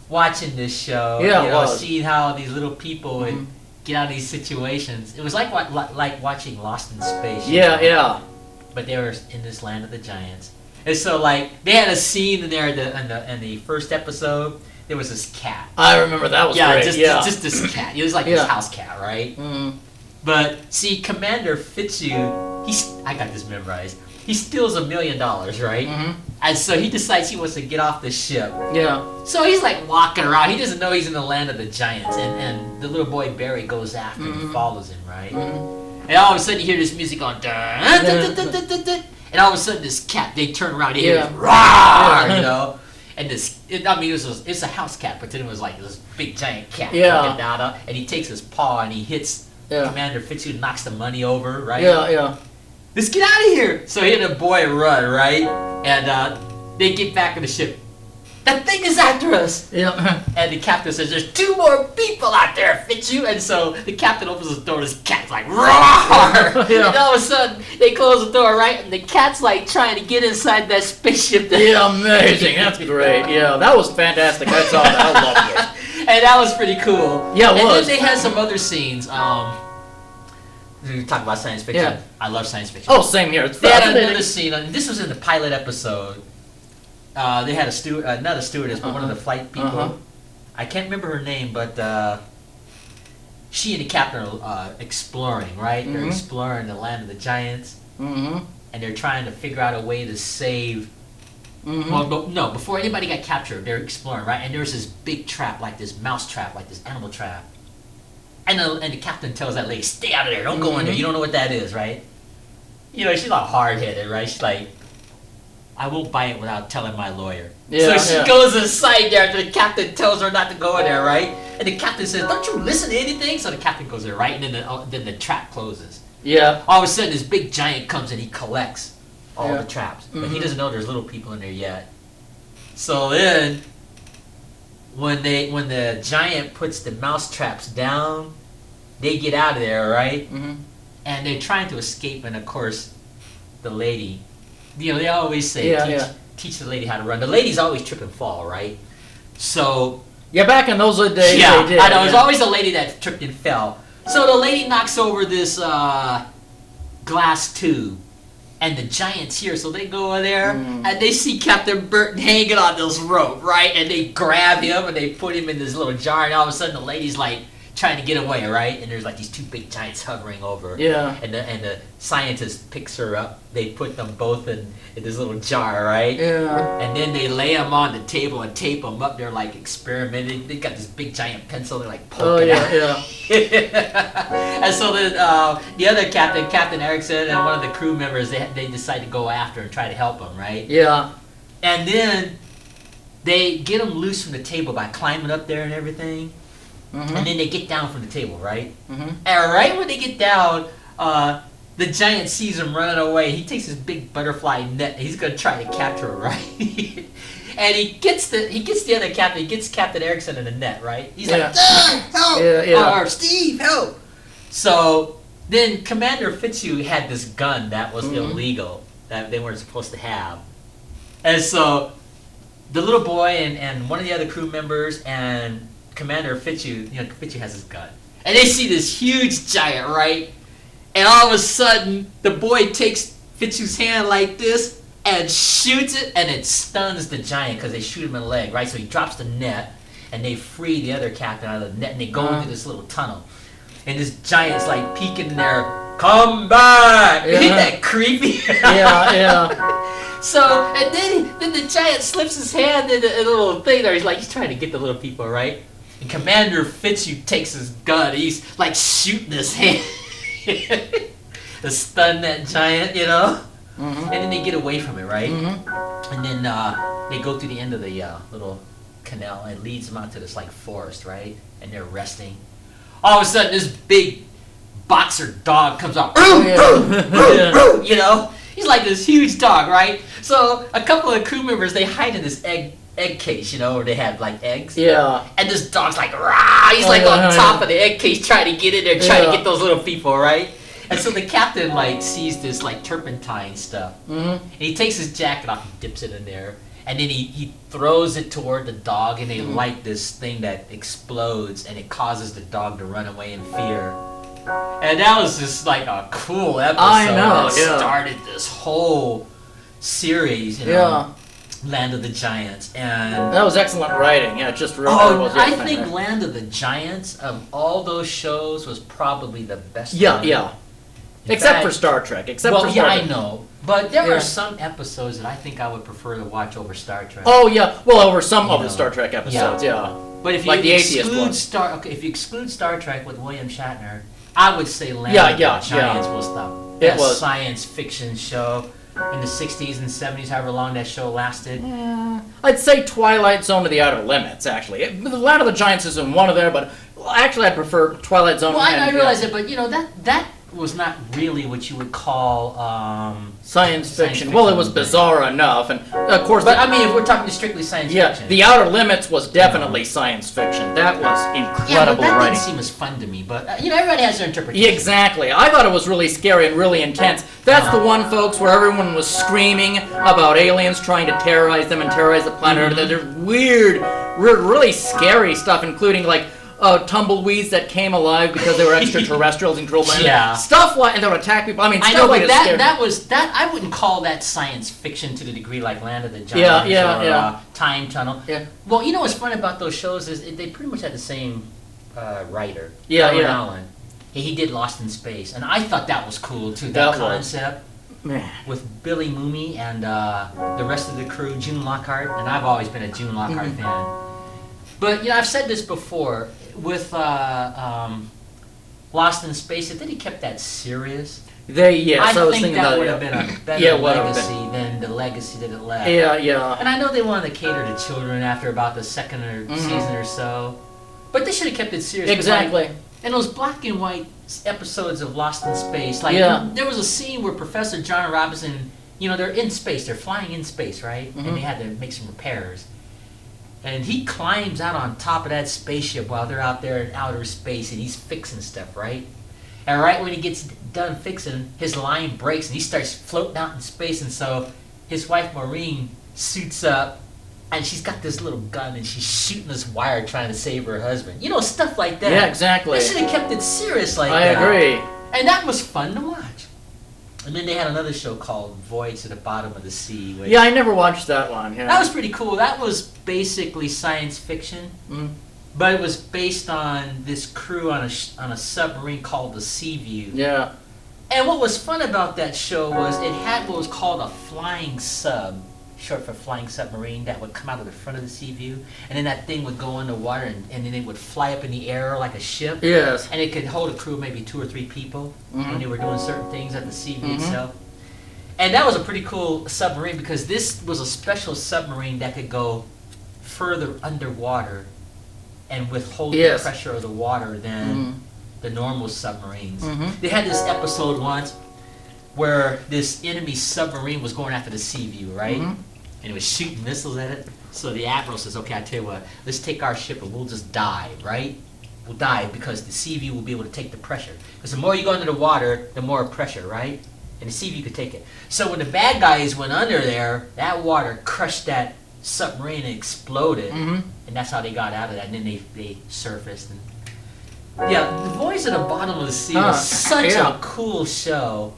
watching this show. Yeah, you know, seeing how these little people would get out of these situations. It was like watching Lost in Space. But they were in this land of the giants. And so, like, they had a scene in there in the first episode. There was this cat. I remember that was great. Just this cat. It was like this house cat, right? But see, Commander Fitzhugh, I got this memorized. He steals $1 million, right? And so he decides he wants to get off the ship. So he's like walking around. He doesn't know he's in the land of the giants. And the little boy Barry goes after him and follows him, right? And all of a sudden you hear this music on. And all of a sudden this cat, they turn around, you hear this roar, you know? And it's a house cat, but then it was like this big giant cat looking down, and he takes his paw and he hits Commander Fitzhugh, knocks the money over, right? Let's get out of here! So he and the boy run, right? And they get back on the ship. That thing is after us! And the captain says, "There's 2 more people out there, Fitzhugh!" And so the captain opens the door, this cat's like, roar! And all of a sudden, they close the door, right? And the cat's like trying to get inside that spaceship. Amazing. That's great. That was fantastic. I saw that. I loved it. And that was pretty cool. It was. And then they had some other scenes. We talk about science fiction. I love science fiction. Oh, same here. It's they had another scene, and this was in the pilot episode. They had not a stewardess, but one of the flight people. I can't remember her name, but she and the captain are exploring, right? They're exploring the land of the giants, and they're trying to figure out a way to save. Well, no, before anybody got captured, they're exploring, right? And there's this big trap, like this mouse trap, like this animal trap. And the captain tells that lady, "Stay out of there, don't go in there, you don't know what that is," right? You know, she's not hard-headed, right? She's like, "I won't buy it without telling my lawyer." So she goes inside there, and the captain tells her not to go in there, right? And the captain says, "Don't you listen to anything?" So the captain goes there, right? And then the trap closes. All of a sudden, this big giant comes and he collects all the traps. But he doesn't know there's little people in there yet. So then, when the giant puts the mouse traps down, they get out of there, right? Mm-hmm. And they're trying to escape, and of course, the lady, they always say, teach the lady how to run. The ladies always trip and fall, right? So Yeah, back in those days, they did. I know. It was always the lady that tripped and fell. So the lady knocks over this glass tube, and the giant's here. So they go over there, and they see Captain Burt hanging on this rope, right? And they grab him, and they put him in this little jar, and all of a sudden the lady's like trying to get away, right? And there's like these two big giants hovering over. Yeah. And the scientist picks her up. They put them both in this little jar, right? Yeah. And then they lay them on the table and tape them up. They're like experimenting. They got this big giant pencil. They're like poking out. Yeah. And so then the other captain, Captain Erickson, and one of the crew members, they decide to go after and try to help him, right? Yeah. And then they get him loose from the table by climbing up there and everything. Mm-hmm. And then they get down from the table, right? Mm-hmm. And right when they get down, the giant sees him running away. He takes his big butterfly net. And he's gonna try to capture him, right? And he gets the other captain. He gets Captain Erickson in the net, right? He's like, help! Yeah. Or Steve, help! So then Commander Fitzhugh had this gun that was illegal that they weren't supposed to have, and so the little boy and one of the other crew members and Commander Fitzhugh, Fitzhugh has his gun. And they see this huge giant, right? And all of a sudden, the boy takes Fitzhugh's hand like this and shoots it, and it stuns the giant because they shoot him in the leg, right? So he drops the net, and they free the other captain out of the net, and they go into this little tunnel. And this giant's like peeking there, come back! Yeah. Ain't that creepy? Yeah. So, and then the giant slips his hand in a little thing there. He's trying to get the little people, right? And Commander Fitzhugh takes his gun. He's like shooting his hand to stun that giant, Mm-hmm. And then they get away from it, right? Mm-hmm. And then they go through the end of the little canal and it leads them out to this like forest, right? And they're resting. All of a sudden, this big boxer dog comes out. He's like this huge dog, right? So a couple of crew members, they hide in this egg case, where they have like eggs. Yeah. And this dog's like, rah! He's like on top of the egg case trying to get in there, trying to get those little people, right? And so the captain like sees this like turpentine stuff. Mm-hmm. And he takes his jacket off and dips it in there. And then he throws it toward the dog, and they light this thing that explodes, and it causes the dog to run away in fear. And that was just like a cool episode. I know, that started this whole series, Land of the Giants, and that was excellent writing. Yeah, just really was. I think Land of the Giants of all those shows was probably the best. Yeah, one. yeah. In Except fact, for Star Trek. For Star I Trek. know, but there are some episodes that I think I would prefer to watch over Star Trek. Oh yeah, well over some of the Star Trek episodes, But if you like the atheist exclude one. if you exclude Star Trek with William Shatner, I would say Land of the Giants was the best science fiction show in the 60s and 70s, however long that show lasted. Yeah. I'd say Twilight Zone to the Outer Limits, actually. The Land of the Giants isn't one of there, but actually I prefer Twilight Zone. Well, I realize it, but that was not really what you would call science fiction. Well, it was bizarre enough, and of course. But I mean, if we're talking strictly science fiction, The Outer Limits was definitely science fiction. That was incredible but that writing. didn't seem as fun to me. But everybody has their interpretation. Exactly. I thought it was really scary and really intense. That's the one, folks, where everyone was screaming about aliens trying to terrorize them and terrorize the planet. There's weird, really scary stuff, including like tumbleweeds that came alive because they were extraterrestrials and controlled by stuff like, and they would attack people. I mean, I know, but that I wouldn't call that science fiction to the degree like Land of the Giants or Time Tunnel. Yeah. Well, what's fun about those shows is they pretty much had the same writer. Allen. He did Lost in Space, and I thought that was cool too. That concept. Man. With Billy Mooney and the rest of the crew, June Lockhart, and I've always been a June Lockhart fan. But I've said this before with Lost in Space. If they had kept that serious, I think that would have been a better legacy than the legacy that it left. Yeah. And I know they wanted to cater to children after about the second season or so, but they should have kept it serious. Exactly. And those black and white episodes of Lost in Space, there was a scene where Professor John Robinson they're in space. They're flying in space, right? Mhm. And they had to make some repairs. And he climbs out on top of that spaceship while they're out there in outer space, and he's fixing stuff, right? And right when he gets done fixing, his line breaks, and he starts floating out in space. And so his wife, Maureen, suits up, and she's got this little gun, and she's shooting this wire trying to save her husband. Stuff like that. Yeah, exactly. They should have kept it serious like I that. agree. And that was fun to watch. And then they had another show called Voyage to the Bottom of the Sea. Which, Yeah, I never watched that one. Yeah. that was pretty cool. That was basically science fiction, Mhm. but it was based on this crew on a submarine called the Seaview. Yeah. And what was fun about that show was it had what was called a flying sub, short for flying submarine, that would come out of the front of the Seaview, and then that thing would go underwater, and then it would fly up in the air like a ship. Yes. And it could hold a crew of maybe 2 or 3 people Mhm. when they were doing certain things at the Seaview Mhm. itself. And that was a pretty cool submarine because this was a special submarine that could go further underwater and withhold Yes. the pressure of the water than Mhm. the normal submarines. Mhm. They had this episode once where this enemy submarine was going after the Seaview, right? Mhm. And it was shooting missiles at it. So the admiral says, okay, I tell you what, let's take our ship and we'll just dive, right? We'll dive because the Seaview will be able to take the pressure. Because the more you go under the water, the more pressure, right? And the Seaview could take it. So when the bad guys went under there, that water crushed that submarine and exploded. Mhm. And that's how they got out of that. And then they surfaced. And yeah, The Voice at the Bottom of the Sea was such yeah. a cool show.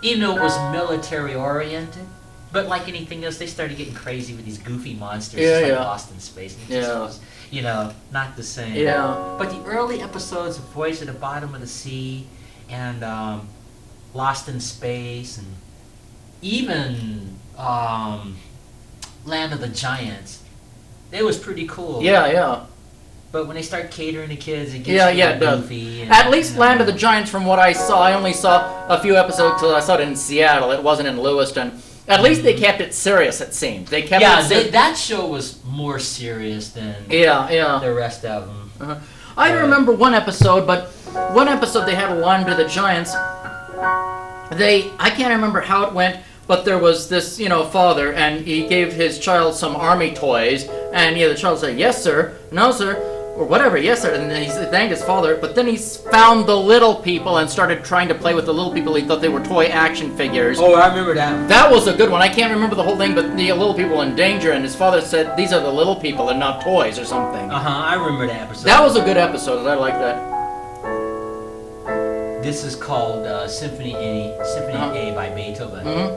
Even though it was military oriented. But like anything else, they started getting crazy with these goofy monsters. Yeah, It's like yeah. Lost in Space. It just Yeah. was, not the same. Yeah. But the early episodes of Voice at the Bottom of the Sea and Lost in Space and even Land of the Giants, it was pretty cool. Yeah, yeah. But when they start catering to kids, it gets Yeah, yeah, it does. goofy. And, At least Land of the Giants, from what I saw, I only saw a few episodes till I saw it in Seattle. It wasn't in Lewiston. At least they kept it serious, it seemed. They kept Yeah, it serious. that show was more serious than Yeah, yeah. the rest of them. Uh-huh. I remember one episode they had Land of the Giants. I can't remember how it went, but there was this, father, and he gave his child some army toys, and the child said, "Yes, sir," "No, sir," or whatever, "Yes, sir," and then he thanked his father, but then he found the little people and started trying to play with the little people. He thought they were toy action figures. Oh, I remember that. That was a good one. I can't remember the whole thing, but the little people in danger, and his father said, "These are the little people and not toys," or something. I remember that episode. That was a good episode. I like that. This is called Symphony A by Beethoven. Mhm.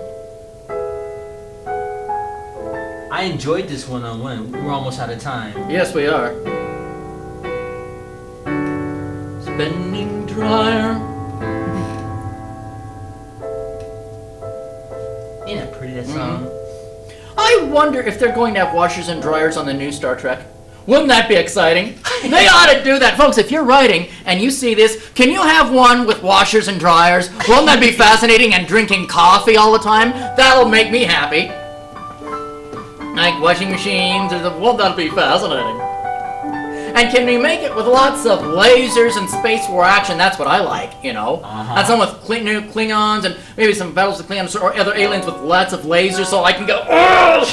I enjoyed this one-on-one. We're almost out of time. Yes, we are. Spending dryer. Isn't that pretty, that song? I wonder if they're going to have washers and dryers on the new Star Trek. Wouldn't that be exciting? They ought to do that. Folks, if you're writing and you see this, can you have one with washers and dryers? Won't that be fascinating? And drinking coffee all the time? That'll make me happy. Like washing machines, won't that be fascinating? And can we make it with lots of lasers and space war action? That's what I like, And some with new Klingons and maybe some battles of Klingons or other aliens with lots of lasers so I can go,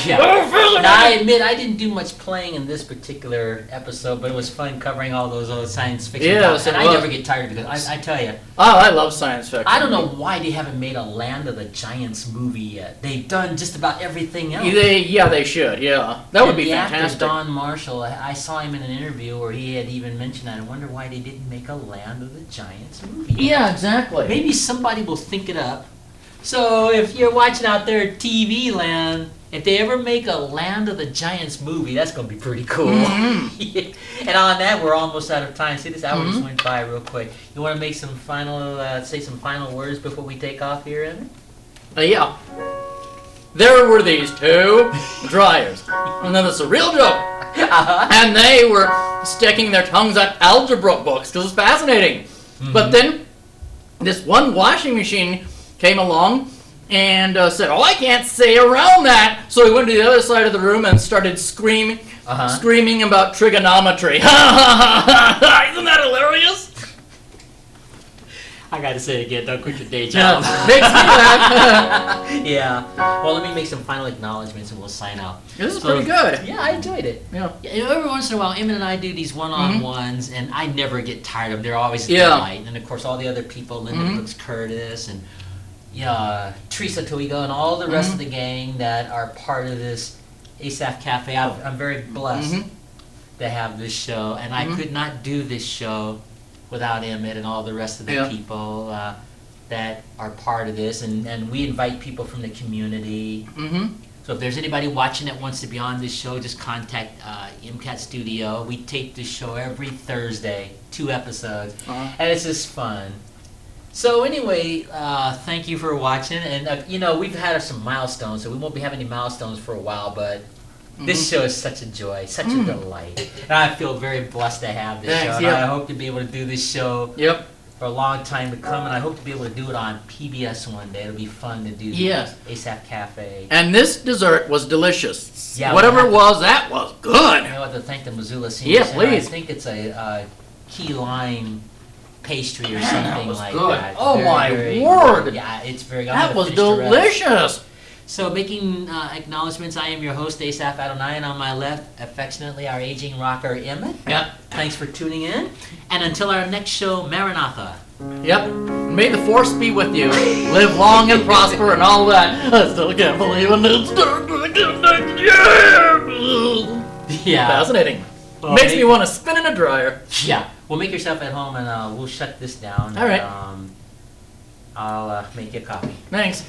Yeah. Now, I admit I didn't do much playing in this particular episode, but it was fun covering all those old science fiction Yes, topics. And it I was. never get tired because I tell you, Oh, I love science fiction. I don't know why they haven't made a Land of the Giants movie yet. They've done just about everything else. They should, yeah. That would be the actor fantastic. Don Marshall, I saw him in an interview where he had even mentioned that. I wonder why they didn't make a Land of the Giants movie. Yeah, exactly. Maybe somebody will think it up. So if you're watching out there at TV land, if they ever make a Land of the Giants movie, that's going to be pretty cool. Mm-hmm. And on that, we're almost out of time. See, this hour just went by real quick. You want to make some say some final words before we take off here, Emmet? Yeah. There were these two dryers. And then it's a real joke. And they were sticking their tongues at algebra books because it's fascinating. But then this one washing machine came along and said, "Oh, I can't say around that." So he went to the other side of the room and started screaming about trigonometry. Isn't that hilarious? I gotta say it again, don't quit your day job. Makes me laugh. Yeah. Well, let me make some final acknowledgments and we'll sign out. This is pretty good. Yeah, I enjoyed it. Yeah. Every once in a while, Emmet and I do these one-on-ones, and I never get tired of them. They're always a Yeah. delight. And, of course, all the other people, Linda Brooks Curtis and Teresa Toigo and all the rest of the gang that are part of this Asaph Cafe. I'm very blessed to have this show, and I could not do this show without Emmet and all the rest of the people that are part of this, and we invite people from the community. So if there's anybody watching that wants to be on this show, just contact MCAT Studio. We tape this show every Thursday, 2 episodes, and it's just fun. So anyway, thank you for watching, and we've had some milestones, so we won't be having any milestones for a while, but this show is such a joy, such a delight, and I feel very blessed to have this show. And I hope to be able to do this show for a long time to come, and I hope to be able to do it on PBS one day. It'll be fun to do Asaph Cafe. And this dessert was delicious. Yeah, whatever it was, that was good. I want to thank the Missoula Senior Center. Please. I think it's a key lime pastry or something like good. that. Oh, very word. Good. Yeah, it's very good. That was delicious. So making acknowledgments, I am your host, Asaph Adonai, and on my left, affectionately, our aging rocker, Emmet. Thanks for tuning in. And until our next show, Maranatha. May the force be with you. Live long and prosper and all that. I still can't believe it. Yeah. Fascinating. Well, Makes me want to spin in a dryer. Yeah. Well, make yourself at home, and we'll shut this down. All right. I'll make you a coffee. Thanks.